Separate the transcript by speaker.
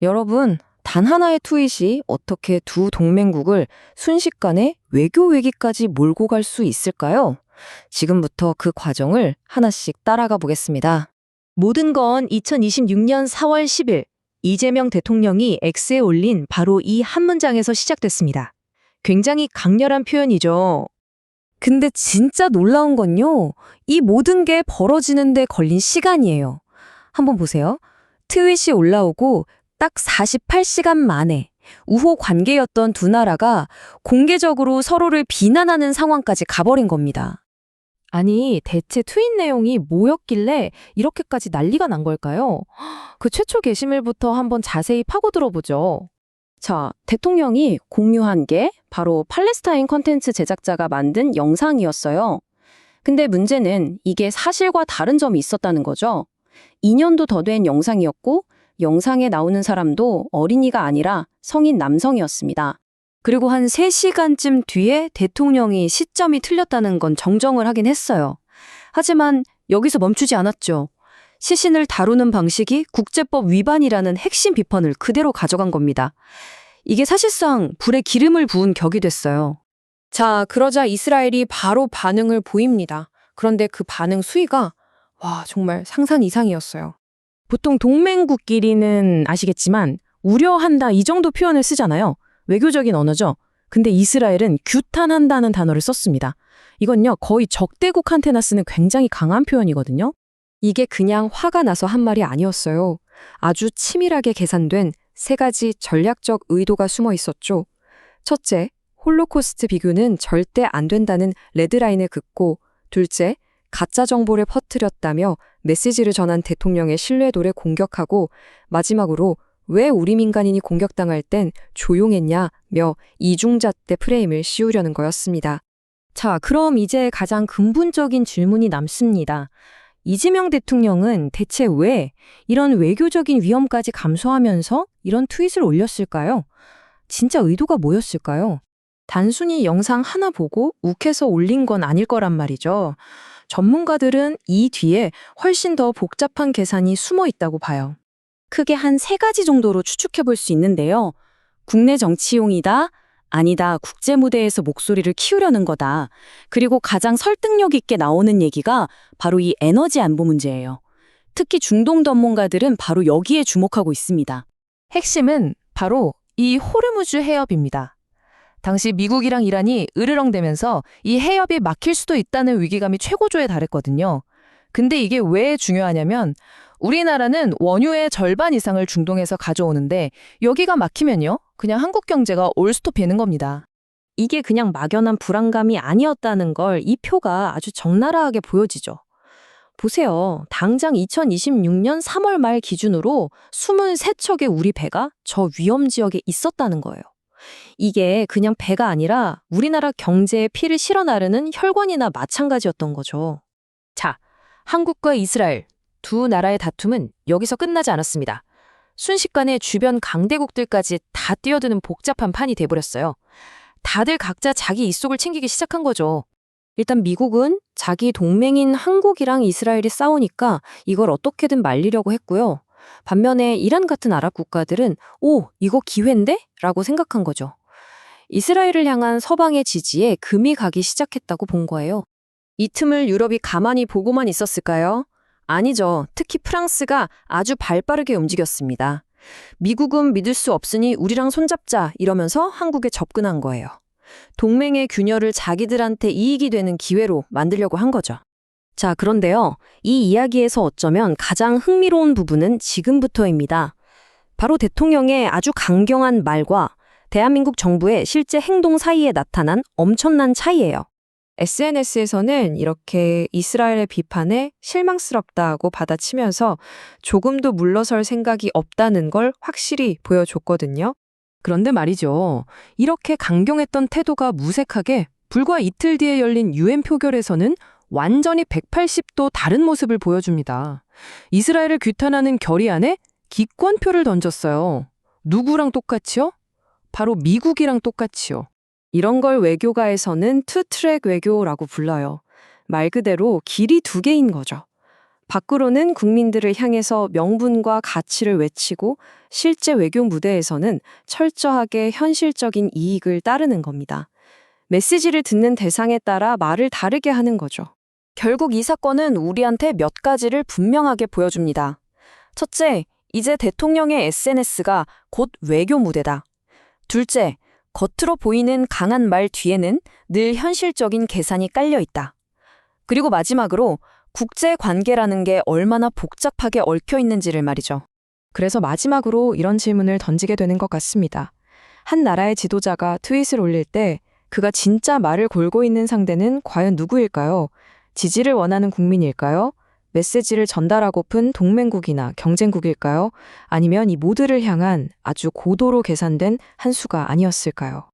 Speaker 1: 여러분, 단 하나의 트윗이 어떻게 두 동맹국을 순식간에 외교 위기까지 몰고 갈 수 있을까요? 지금부터 그 과정을 하나씩 따라가 보겠습니다.
Speaker 2: 모든 건 2026년 4월 10일 이재명 대통령이 X에 올린 바로 이 한 문장에서 시작됐습니다. 굉장히 강렬한 표현이죠.
Speaker 1: 근데 진짜 놀라운 건요, 이 모든 게 벌어지는데 걸린 시간이에요. 한번 보세요. 트윗이 올라오고 딱 48시간 만에 우호 관계였던 두 나라가 공개적으로 서로를 비난하는 상황까지 가버린 겁니다.
Speaker 2: 아니, 대체 트윗 내용이 뭐였길래 이렇게까지 난리가 난 걸까요? 그 최초 게시물부터 한번 자세히 파고 들어보죠.
Speaker 1: 자, 대통령이 공유한 게 바로 팔레스타인 콘텐츠 제작자가 만든 영상이었어요. 근데 문제는 이게 사실과 다른 점이 있었다는 거죠. 2년도 더 된 영상이었고 영상에 나오는 사람도 어린이가 아니라 성인 남성이었습니다. 그리고 한 3시간쯤 뒤에 대통령이 시점이 틀렸다는 건 정정을 하긴 했어요. 하지만 여기서 멈추지 않았죠. 시신을 다루는 방식이 국제법 위반이라는 핵심 비판을 그대로 가져간 겁니다. 이게 사실상 불에 기름을 부은 격이 됐어요.
Speaker 3: 자, 그러자 이스라엘이 바로 반응을 보입니다. 그런데 그 반응 수위가 정말 상상 이상이었어요.
Speaker 2: 보통 동맹국끼리는 아시겠지만 우려한다 이 정도 표현을 쓰잖아요. 외교적인 언어죠. 근데 이스라엘은 규탄한다는 단어를 썼습니다. 이건요, 거의 적대국한테나 쓰는 굉장히 강한 표현이거든요.
Speaker 1: 이게 그냥 화가 나서 한 말이 아니었어요. 아주 치밀하게 계산된 3가지 전략적 의도가 숨어 있었죠. 첫째, 홀로코스트 비교는 절대 안 된다는 레드라인을 긋고, 둘째, 가짜 정보를 퍼뜨렸다며 메시지를 전한 대통령의 신뢰도를 공격하고, 마지막으로 왜 우리 민간인이 공격당할 땐 조용했냐며 이중잣대 프레임을 씌우려는 거였습니다.
Speaker 2: 자, 그럼 이제 가장 근본적인 질문이 남습니다. 이재명 대통령은 대체 왜 이런 외교적인 위험까지 감수하면서 이런 트윗을 올렸을까요? 진짜 의도가 뭐였을까요? 단순히 영상 하나 보고 욱해서 올린 건 아닐 거란 말이죠. 전문가들은 이 뒤에 훨씬 더 복잡한 계산이 숨어 있다고 봐요.
Speaker 1: 크게 한 3가지 정도로 추측해 볼 수 있는데요. 국내 정치용이다, 아니다, 국제 무대에서 목소리를 키우려는 거다. 그리고 가장 설득력 있게 나오는 얘기가 바로 이 에너지 안보 문제예요. 특히 중동 전문가들은 바로 여기에 주목하고 있습니다.
Speaker 2: 핵심은 바로 이 호르무즈 해협입니다. 당시 미국이랑 이란이 으르렁대면서 이 해협이 막힐 수도 있다는 위기감이 최고조에 달했거든요. 근데 이게 왜 중요하냐면 우리나라는 원유의 절반 이상을 중동에서 가져오는데 여기가 막히면요, 그냥 한국 경제가 올스톱되는 겁니다.
Speaker 1: 이게 그냥 막연한 불안감이 아니었다는 걸 이 표가 아주 적나라하게 보여지죠. 보세요. 당장 2026년 3월 말 기준으로 23척의 우리 배가 저 위험 지역에 있었다는 거예요. 이게 그냥 배가 아니라 우리나라 경제에 피를 실어 나르는 혈관이나 마찬가지였던 거죠.
Speaker 2: 자, 한국과 이스라엘 두 나라의 다툼은 여기서 끝나지 않았습니다. 순식간에 주변 강대국들까지 다 뛰어드는 복잡한 판이 돼버렸어요. 다들 각자 자기 이속을 챙기기 시작한 거죠.
Speaker 1: 일단 미국은 자기 동맹인 한국이랑 이스라엘이 싸우니까 이걸 어떻게든 말리려고 했고요. 반면에 이란 같은 아랍 국가들은 이거 기회인데? 라고 생각한 거죠. 이스라엘을 향한 서방의 지지에 금이 가기 시작했다고 본 거예요. 이 틈을 유럽이 가만히 보고만 있었을까요? 아니죠. 특히 프랑스가 아주 발빠르게 움직였습니다. 미국은 믿을 수 없으니 우리랑 손잡자 이러면서 한국에 접근한 거예요. 동맹의 균열을 자기들한테 이익이 되는 기회로 만들려고 한 거죠. 자, 그런데요. 이 이야기에서 어쩌면 가장 흥미로운 부분은 지금부터입니다. 바로 대통령의 아주 강경한 말과 대한민국 정부의 실제 행동 사이에 나타난 엄청난 차이예요. SNS에서는 이렇게 이스라엘의 비판에 실망스럽다고 받아치면서 조금도 물러설 생각이 없다는 걸 확실히 보여줬거든요.
Speaker 2: 그런데 말이죠. 이렇게 강경했던 태도가 무색하게 불과 이틀 뒤에 열린 UN 표결에서는 완전히 180도 다른 모습을 보여줍니다. 이스라엘을 규탄하는 결의안에 기권표를 던졌어요. 누구랑 똑같이요? 바로 미국이랑 똑같이요.
Speaker 1: 이런 걸 외교가에서는 투트랙 외교라고 불러요. 말 그대로 길이 2개인 거죠.
Speaker 2: 밖으로는 국민들을 향해서 명분과 가치를 외치고 실제 외교 무대에서는 철저하게 현실적인 이익을 따르는 겁니다. 메시지를 듣는 대상에 따라 말을 다르게 하는 거죠.
Speaker 1: 결국 이 사건은 우리한테 몇 가지를 분명하게 보여줍니다. 첫째, 이제 대통령의 SNS가 곧 외교 무대다. 둘째, 겉으로 보이는 강한 말 뒤에는 늘 현실적인 계산이 깔려 있다. 그리고 마지막으로 국제 관계라는 게 얼마나 복잡하게 얽혀 있는지를 말이죠.
Speaker 2: 그래서 마지막으로 이런 질문을 던지게 되는 것 같습니다. 한 나라의 지도자가 트윗을 올릴 때 그가 진짜 말을 걸고 있는 상대는 과연 누구일까요? 지지를 원하는 국민일까요? 메시지를 전달하고픈 동맹국이나 경쟁국일까요? 아니면 이 모두를 향한 아주 고도로 계산된 한 수가 아니었을까요?